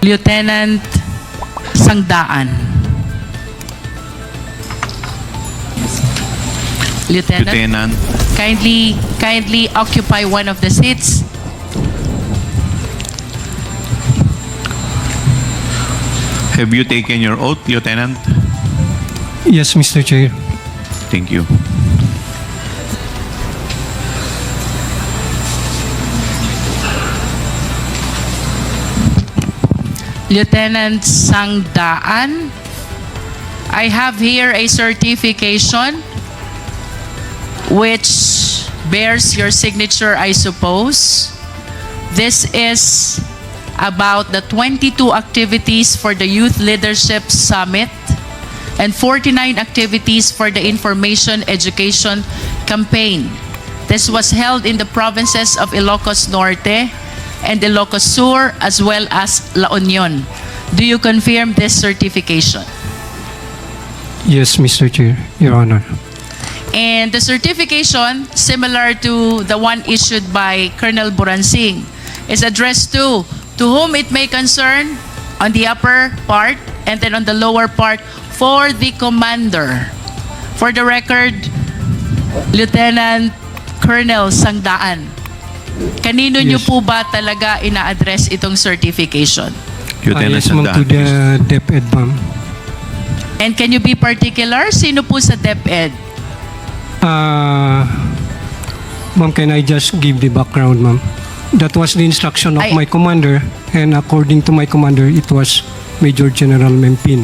Lieutenant Sangdaan. Lieutenant, kindly occupy one of the seats. Have you taken your oath, Lieutenant? Yes, Mr. Chair. Thank you. Lieutenant Sangdaan, I have here a certification which bears your signature, I suppose. This is about the 22 activities for the Youth Leadership Summit and 49 activities for the Information Education Campaign. This was held in the provinces of Ilocos Norte and Ilocos Sur as well as La Union. Do you confirm this certification? Yes, Mr. Chair, Your Honor. And the certification, similar to the one issued by Colonel Boransing, is addressed to whom it may concern on the upper part and then on the lower part for the commander. For the record, Lieutenant Colonel Sangdaan, kanino nyo po ba talaga ina-address itong certification? Lieutenant Yes, ma'am, to Sangdaan, the please. DEP-ED, ma'am. And can you be particular? Sino po sa DEP-ED? Ma'am, can I just give the background, ma'am? That was the instruction of my commander, and according to my commander, it was Major General MEMPIN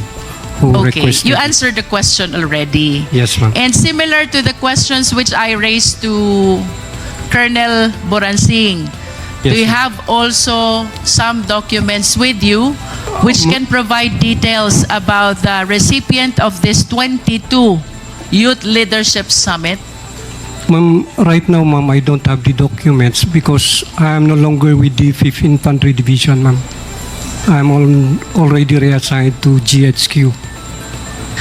who Okay, requested. you answered the question already. Yes, ma'am. And similar to the questions which I raised to Colonel Boransing, do Yes, you ma'am. have also some documents with you which can provide details about the recipient of this 22 Youth Leadership Summit? Ma'am, right now, ma'am, I don't have the documents because I am no longer with the 5th Infantry Division, ma'am. I'm already reassigned to GHQ.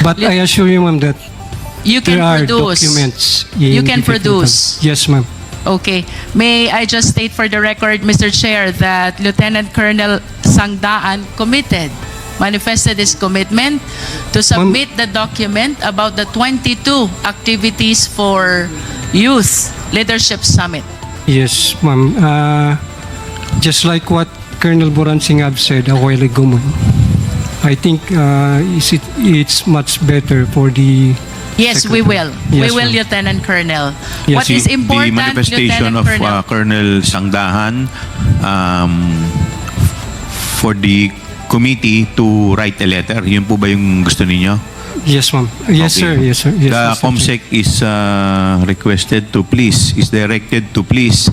But I assure you, ma'am, that You can there are produce. documents. You can the 5th produce. Infantry. Yes, ma'am. Okay. May I just state for the record, Mr. Chair, that Lieutenant Colonel Sangdaan manifested his commitment to submit the document about the 22 activities for Youth Leadership Summit. Yes, ma'am. Just like what Colonel Boransing have said a while ago, ma'am. I think it's much better for the Yes, we will. We Yes, will, ma'am. Lieutenant Colonel. Yes, What is important, the manifestation Lieutenant of Colonel? Colonel Sangdaan for the committee to write a letter. Yun po ba yung gusto ninyo? Yes, ma'am. Yes, Okay. sir. Yes, sir. Yes, The Mr. Chair. COMSEC is directed to please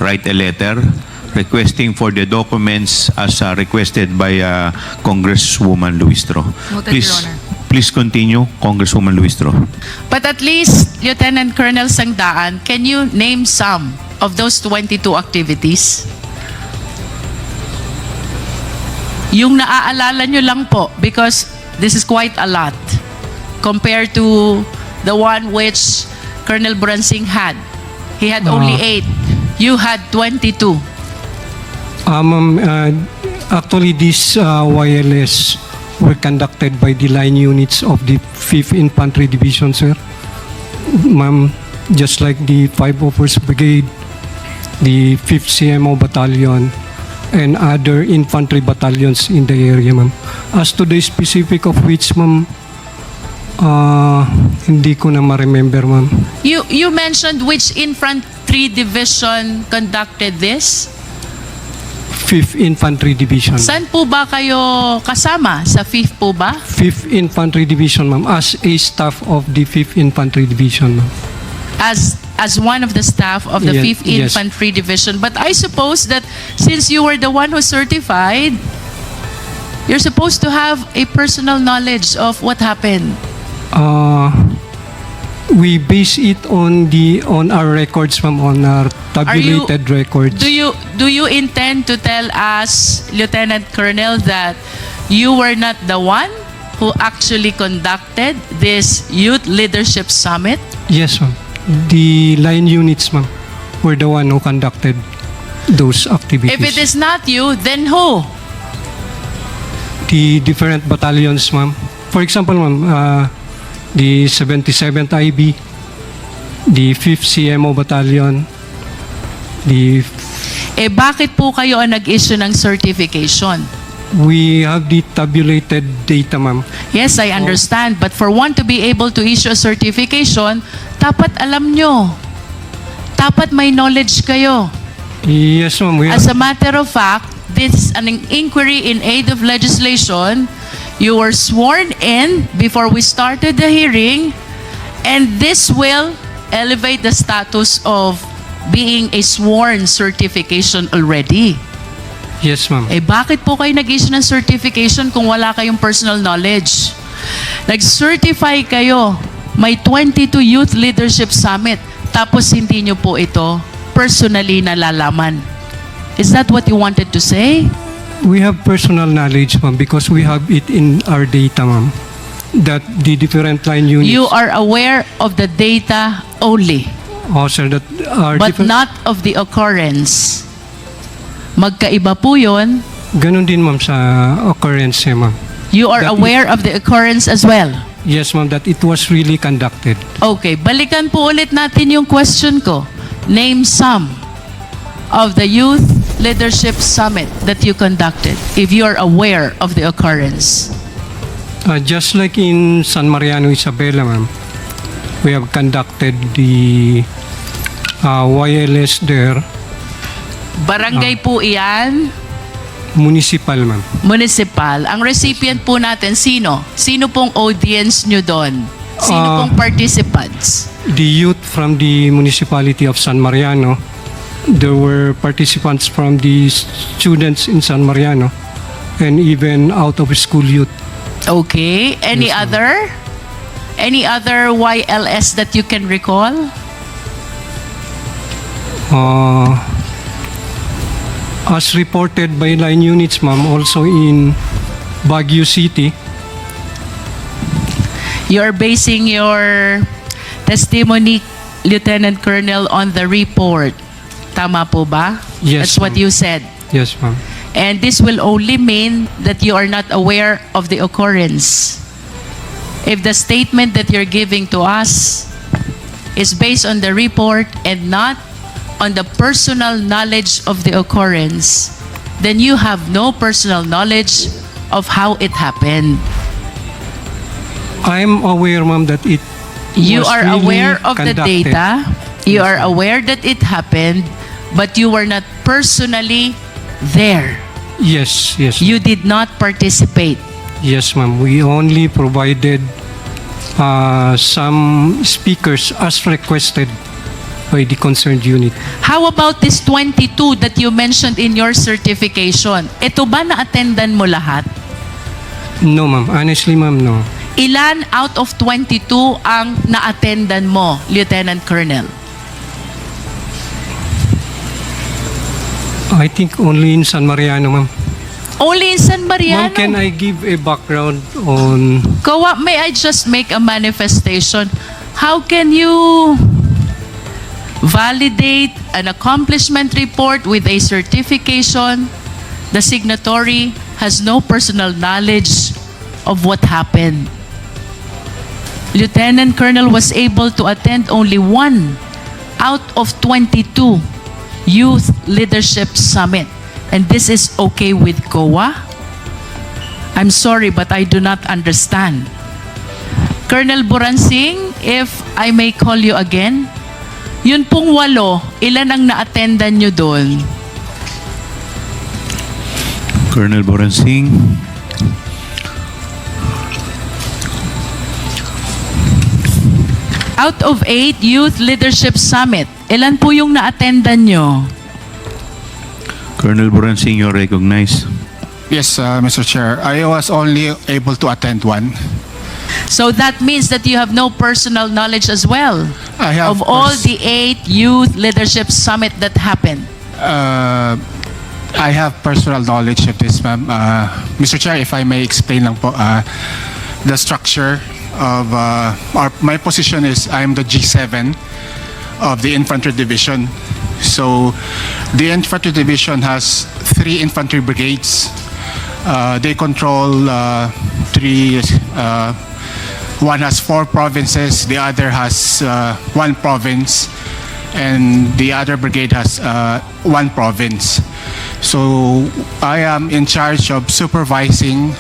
write a letter requesting for the documents as requested by Congresswoman LUISTRO. Noted, Your Honor. Please continue, Congresswoman LUISTRO. But at least, Lieutenant Colonel Sangdaan, can you name some of those 22 activities? Yung naaalala nyo lang po, because this is quite a lot compared to the one which Colonel Boransing had. He had only 8. You had 22. Ma'am, actually, these YLS were conducted by the line units of the 5th Infantry Division, sir. Ma'am, just like the 501st Brigade, the 5th CMO Battalion, and other infantry battalions in the area, ma'am. As to the specific of which, ma'am, hindi ko na ma-remember, ma'am. You mentioned which infantry division conducted this? 5th Infantry Division. Saan po ba kayo kasama? Sa 5th po ba? 5th Infantry Division, ma'am, as a staff of the 5th Infantry Division, ma'am. As one of the staff of the 5th Yes. Infantry Division. But I suppose that since you were the one who certified, you're supposed to have a personal knowledge of what happened. We base it on our records, ma'am, on our tabulated records. Do you intend to tell us, Lieutenant Colonel, that you were not the one who actually conducted this Youth Leadership Summit? Yes, ma'am. The line units, ma'am, were the one who conducted those activities. If it is not you, then who? the different battalions, ma'am. For example, ma'am, the 77th IB, the 5th CMO Battalion, the Bakit po kayo ang nag-issue ng certification? we have the tabulated data, ma'am. Yes, I understand. But for one to be able to issue a certification, dapat alam nyo. Dapat may knowledge kayo. Yes, ma'am. We As have, a matter of fact, this is an inquiry in aid of legislation. You were sworn in before we started the hearing, and this will elevate the status of being a sworn certification already. yes, ma'am. Bakit po kayo nag-issue ng certification kung wala kayong personal knowledge? Nag-certify kayo, may 22 Youth Leadership Summit, tapos hindi nyo po ito personally nalalaman. Is that what you wanted to say? We have personal knowledge, ma'am, because we have it in our data, ma'am, that the different line units. You are aware of the data only, Oh, sir, that are but different. not of the occurrence. Magkaiba po yun. Ganon din, ma'am, sa occurrence, ma'am. You are That aware of the occurrence as well. Yes, ma'am, that it was really conducted. Okay, balikan po ulit natin yung question ko. Name some of the Youth Leadership Summit that you conducted, if you are aware of the occurrence. Just like in San Mariano, Isabela, ma'am, we have conducted the YLS there, Barangay po iyan, municipal, ma'am. municipal. Ang recipient po natin, sino? Sino pong audience nyo doon? Sino pong participants? The youth from the municipality of San Mariano, there were participants from the students in San Mariano and even out of school youth. Okay. Any Yes, ma'am. other? Any other YLS that you can recall? As reported by line units, ma'am, also in Baguio City. You are basing your testimony, Lieutenant Colonel, on the report. Tama po ba? Yes, That's what ma'am. you said. Yes, ma'am. And this will only mean that you are not aware of the occurrence. If the statement that you're giving to us is based on the report and not on the personal knowledge of the occurrence, then you have no personal knowledge of how it happened. I'm aware, ma'am, that it You was are really aware of the conducted. data. You are aware that it happened, but you were not personally there. Yes, yes. You did not participate. Yes, ma'am. We only provided some speakers as requested by the concerned unit. How about this 22 that you mentioned in your certification? Ito ba na-attendan mo lahat? No, ma'am. Honestly, ma'am, no. Ilan out of 22 ang na-attendan mo, Lieutenant Colonel? I think only in San Mariano, ma'am. Only in San Mariano. Ma'am, can I give a background on... Kawa, may I just make a manifestation? How can you validate an accomplishment report with a certification? The signatory has no personal knowledge of what happened. Lieutenant Colonel was able to attend only 1 out of 22 Youth Leadership Summit. And this is okay with COA? I'm sorry, but I do not understand. Colonel Boransing, if I may call you again, yun pong 8, ilan ang na-attendan nyo doon? Colonel Boransing. Out of 8 Youth Leadership Summit, ilan po yung na-attendan nyo? Colonel Boransing, you're recognized. Yes, Mr. Chair. I was only able to attend one. So that means that you have no personal knowledge as well I have of all the 8 Youth Leadership Summit that happened. I have personal knowledge of this, ma'am. Mr. Chair, if I may explain lang po, the structure of my position is I'm the G7 of the Infantry Division. So the Infantry Division has 3 infantry brigades, They control three. One has 4 provinces. The other has 1 province, and the other brigade has 1 province. So I am in charge of supervising.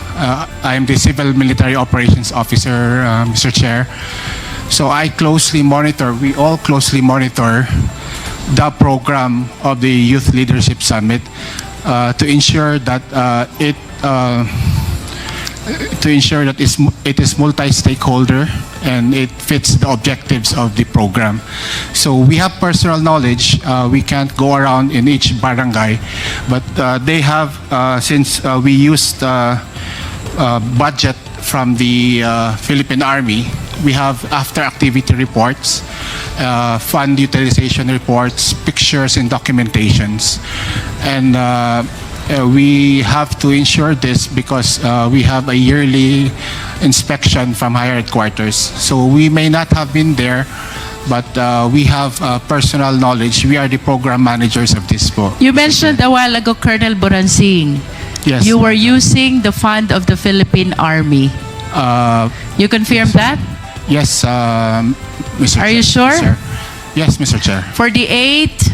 I am the Civil Military Operations Officer, Mr. Chair. So I closely monitor, we all closely monitor the program of the Youth Leadership Summit to ensure that it is multi-stakeholder and it fits the objectives of the program. So we have personal knowledge. We can't go around in each barangay, but they have, since we used budget from the Philippine Army, we have after-activity reports, fund utilization reports, pictures and documentations. And we have to ensure this because we have a yearly inspection from higher headquarters. So we may not have been there, but we have personal knowledge. We are the program managers of this po. You mentioned a while ago, Colonel Boransing, Yes. you were using the fund of the Philippine Army. You confirm that? Yes, Mr. Are Chair. you sure? Sir. Yes, Mr. Chair. For the 8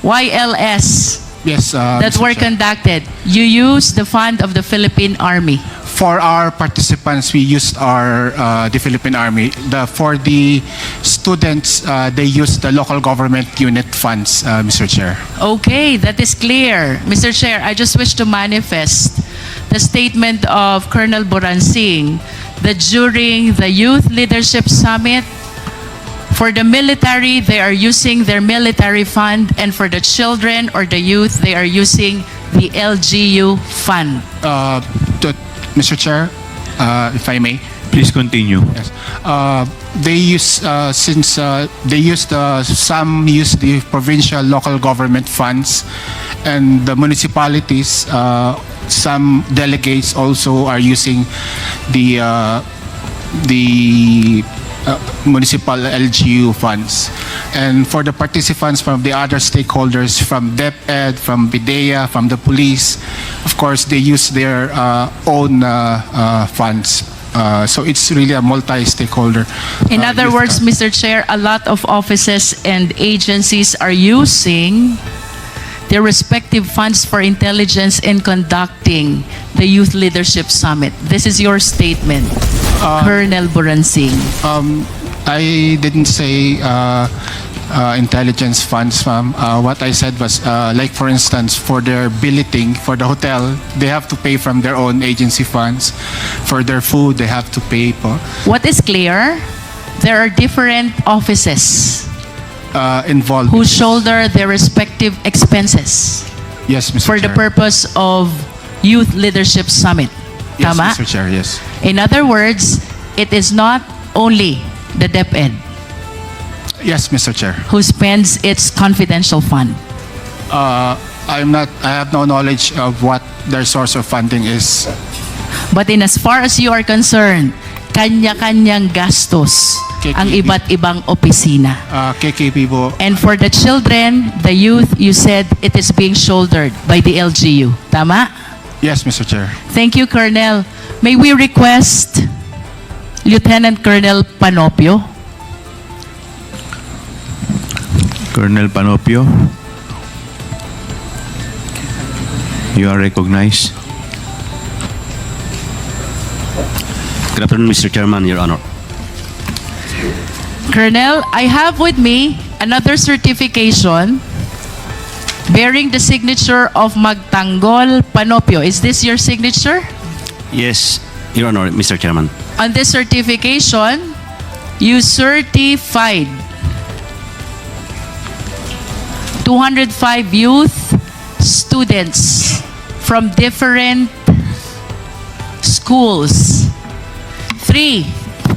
YLS Yes, that Mr. were Chair. conducted, you used the fund of the Philippine Army. For our participants, we used the Philippine Army. For the students, they used the local government unit funds, Mr. Chair. Okay, that is clear. Mr. Chair, I just wish to manifest the statement of Colonel Boransing that during the Youth Leadership Summit, for the military, they are using their military fund, and for the children or the youth, they are using the LGU fund. Mr. Chair, if I may. Please continue. Yes. They use since they used some use the provincial local government funds, and the municipalities. Some delegates also are using the municipal LGU funds. And for the participants from the other stakeholders, from DEP-ED, from BIDEA, from the police, of course, they use their own funds. So it's really a multi-stakeholder. In other youth words, fund. Mr. Chair, a lot of offices and agencies are using their respective funds for intelligence in conducting the Youth Leadership Summit. This is your statement, Colonel Boransing. I didn't say intelligence funds, ma'am. What I said was, like for instance, for their billeting for the hotel, they have to pay from their own agency funds. For their food, they have to pay po. What is clear, there are different offices Involved. who shoulder their respective expenses Yes, Mr. for the Chair. purpose of Youth Leadership Summit. Yes, Tama? Mr. Chair, yes. In other words, it is not only the DEP-ED Yes, Mr. Chair. who spends its confidential fund. I have no knowledge of what their source of funding is. But in as far as you are concerned, kanya-kanyang gastos ang iba't ibang opisina. KKP po. And for the children, the youth, you said it is being shouldered by the LGU. Tama? Yes, Mr. Chair. Thank you, Colonel. May we request Lieutenant Colonel Panopio? Colonel Panopio, you are recognized. Good afternoon, Mr. Chairman, Your Honor. Colonel, I have with me another certification bearing the signature of Magtanggol Panopio. Is this your signature? Yes, Your Honor, Mr. Chairman. On this certification, you certified 205 youth students from different schools. 3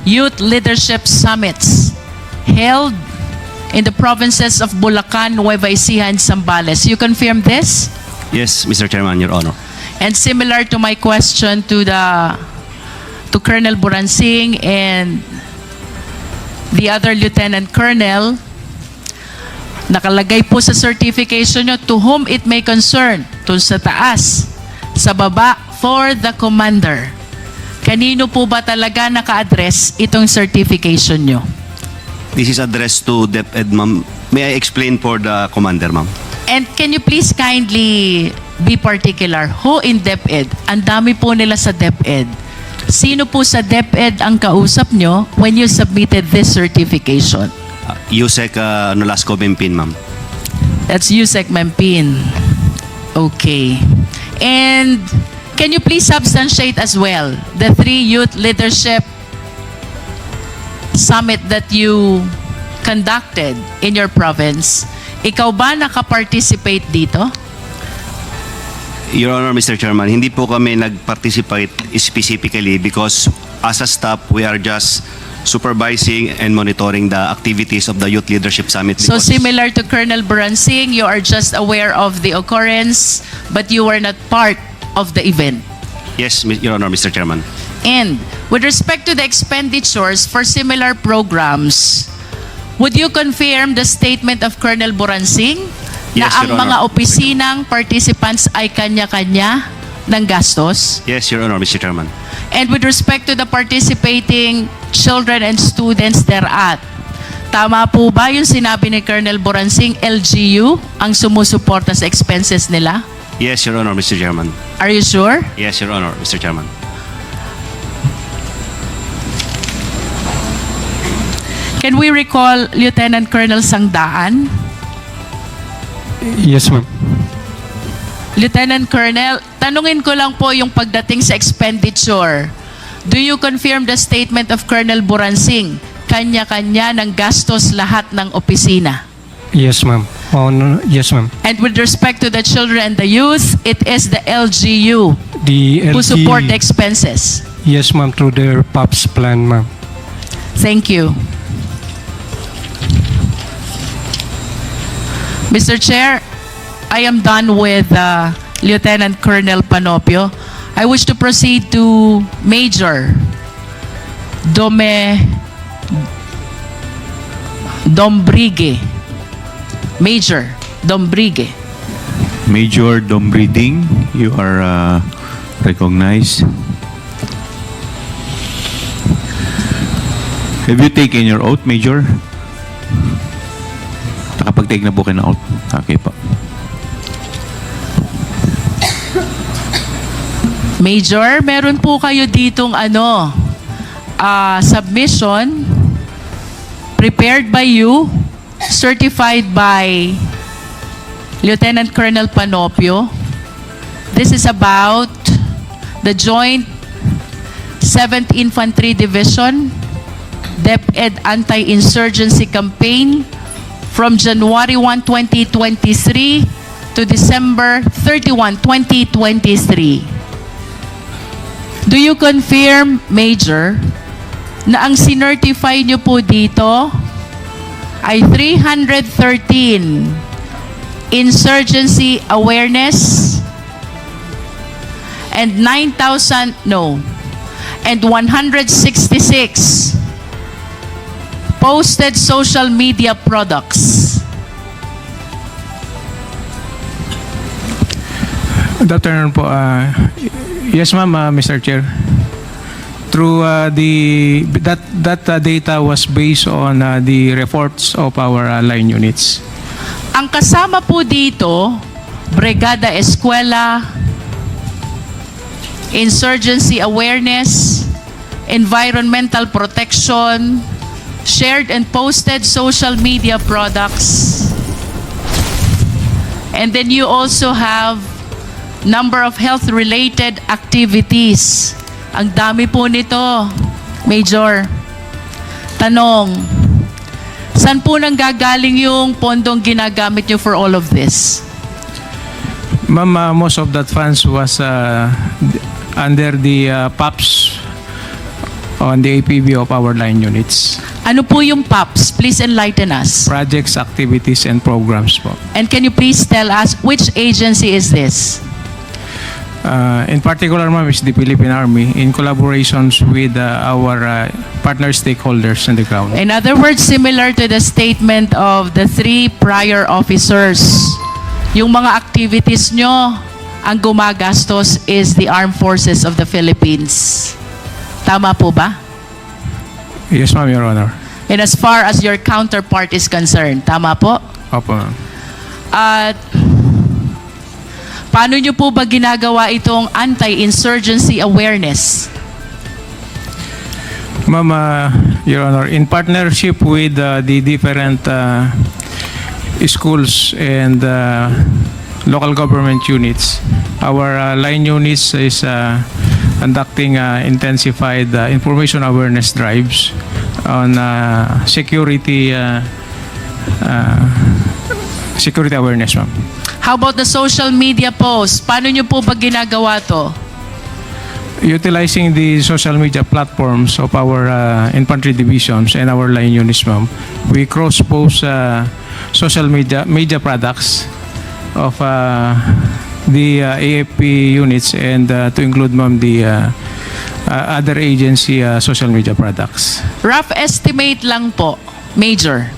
youth leadership summits held in the provinces of Bulacan, Nueva Ecija, and Zambales. You confirm this? Yes, Mr. Chairman, Your Honor. And similar to my question to Colonel Boransing and the other Lieutenant Colonel, nakalagay po sa certification nyo, to whom it may concern, to sa taas, sa baba, for the commander. Kanino po ba talaga naka-address itong certification nyo? This is addressed to DEP-ED, ma'am. May I explain for the commander, ma'am? And can you please kindly be particular? Who in DEP-ED? Ang dami po nila sa DEP-ED. Sino po sa DEP-ED ang kausap nyo when you submitted this certification? USEC Nolasco MEMPIN, ma'am. That's USEC MEMPIN. Okay. And can you please substantiate as well the 3 youth leadership summit that you conducted in your province? Ikaw ba nakaparticipate dito? Your Honor, Mr. Chairman, hindi po kami nag-participate specifically because as a staff, we are just supervising and monitoring the activities of the Youth Leadership Summit. So because- similar to Colonel Boransing, you are just aware of the occurrence, but you were not part of the event. Yes, Your Honor, Mr. Chairman. And with respect to the expenditures for similar programs, would you confirm the statement of Colonel Boransing na Yes, ang Your Honor. mga opisinang participants ay kanya-kanya ng gastos? Yes, Your Honor, Mr. Chairman. And with respect to the participating children and students thereat, tama po ba yung sinabi ni Colonel Boransing, LGU ang sumusuporta sa expenses nila? Yes, Your Honor, Mr. Chairman. Are you sure? Yes, Your Honor, Mr. Chairman. Can we recall Lieutenant Colonel Sangdaan? Yes, ma'am. Lieutenant Colonel, tanungin ko lang po yung pagdating sa expenditure. Do you confirm the statement of Colonel Boransing? Kanya-kanya ng gastos lahat ng opisina. Yes, ma'am. Oh, no, yes, ma'am. And with respect to the children and the youth, it is the LGU The who support the LG, expenses. yes, ma'am, through their POPs plan, ma'am. Thank you. Mr. Chair, I am done with Lieutenant Colonel Panopio. I wish to proceed to Major Dombrigue. Major Dombrigue. Major Dombriding, you are recognized. Have you taken your oath, Major? Nakapag-take na po kayo ng oath. Okay po. Major, meron po kayo ditong submission prepared by you, certified by Lieutenant Colonel Panopio. This is about the Joint 7th Infantry Division DEP-ED Anti-Insurgency Campaign from January 1, 2023 to December 31, 2023. Do you confirm, Major, na ang sinertify nyo po dito ay 313 insurgency awareness and 166 posted social media products? Good afternoon po. Yes, ma'am, Mr. Chair. Through that data was based on the reports of our line units. Ang kasama po dito, Brigada Eskwela, insurgency awareness, environmental protection, shared and posted social media products. And then you also have number of health-related activities. Ang dami po nito, Major. Tanong, saan po nang gagaling yung pondong ginagamit nyo for all of this? Ma'am, most of that funds was under the POPs on the APB of our line units. Ano po yung POPs? Please enlighten us. Projects, activities, and programs po. And can you please tell us which agency is this? In particular, ma'am, is the Philippine Army in collaborations with our partner stakeholders on the ground. In other words, similar to the statement of the 3 prior officers, yung mga activities nyo ang gumagastos is the Armed Forces of the Philippines. Tama po ba? Yes, ma'am, Your Honor. And as far as your counterpart is concerned, tama po? Opo, ma'am. At paano nyo po ba ginagawa itong anti-insurgency awareness? Ma'am, Your Honor, in partnership with the different schools and local government units, our line units is conducting intensified information awareness drives on security awareness, ma'am. How about the social media posts? Paano nyo po ba ginagawa to? Utilizing the social media platforms of our infantry divisions and our line units, ma'am, we cross-post social media products of the AFP units and to include, ma'am, the other agency social media products. Rough estimate lang po, Major.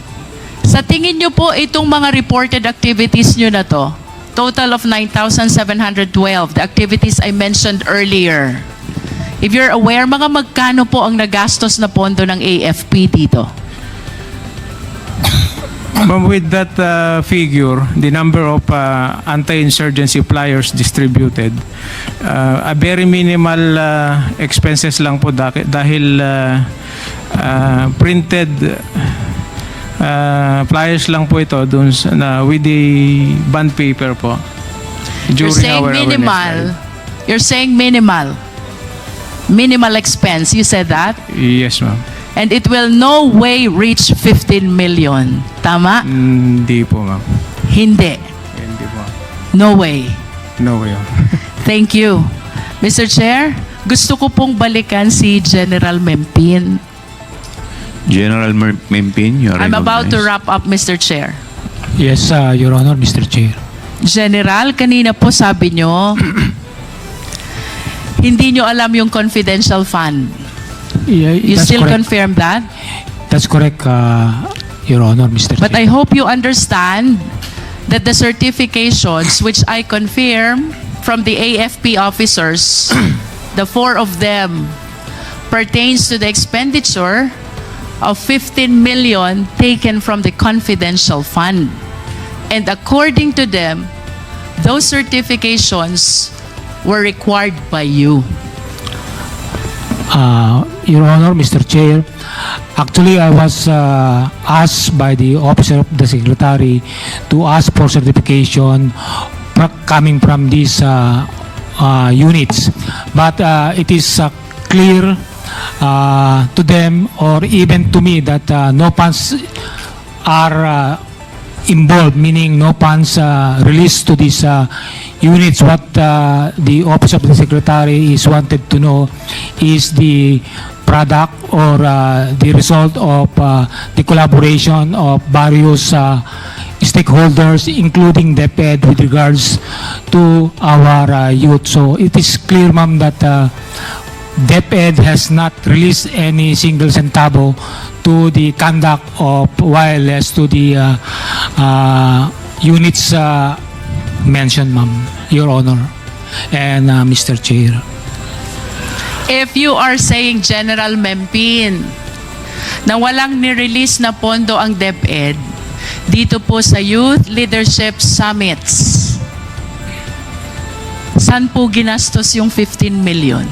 Sa tingin nyo po itong mga reported activities nyo na to, total of 9,712, the activities I mentioned earlier. If you're aware, mga magkano po ang nagastos na pondo ng AFP dito? Ma'am, with that figure, the number of anti-insurgency flyers distributed, a very minimal expenses lang po dahil printed flyers lang po ito dun with the bond paper po. You're saying our awareness minimal. drive. You're saying minimal. Minimal expense. You said that? Yes, ma'am. And it will no way reach 15 million. Tama? Hindi po, ma'am. Hindi. Hindi po. No way. No way. Thank you. Mr. Chair, gusto ko pong balikan si General MEMPIN. General MEMPIN, you are I'm about to recognized. wrap up, Mr. Chair. Yes, Your Honor, Mr. Chair. General, kanina po sabi nyo, hindi nyo alam yung confidential fund. Yeah, You that's still correct. confirm that? That's correct, Your Honor, Mr. But I Chair. hope you understand that the certifications which I confirm from the AFP officers, the 4 of them, pertains to the expenditure of 15 million taken from the confidential fund. And according to them, those certifications were required by you. Your Honor, Mr. Chair, actually I was asked by the officer of the Secretary to ask for certification coming from these units. But it is clear to them or even to me that no funds are involved, meaning no funds released to these units. What the Office of the Secretary is wanted to know is the product or the result of the collaboration of various stakeholders, including DEP-ED, with regards to our youth. So it is clear, ma'am, that DEP-ED has not released any single centavo to the conduct of wireless to the units mentioned, ma'am, Your Honor, and Mr. Chair. If you are saying, General MEMPIN, na walang nirelease na pondo ang DEP-ED dito po sa Youth Leadership Summits, saan po ginastos yung 15 million?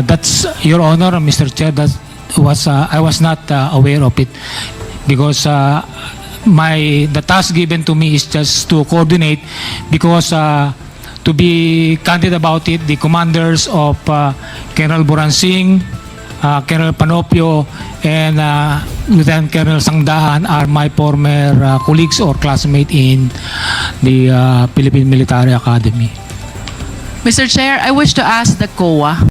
That's, Your Honor, Mr. Chair, that was I was not aware of it because the task given to me is just to coordinate because to be candid about it, the commanders of Colonel Boransing, Colonel Panopio, and Lieutenant Colonel SANGDAAN are my former colleagues or classmates in the Philippine Military Academy. Mr. Chair, I wish to ask the COA.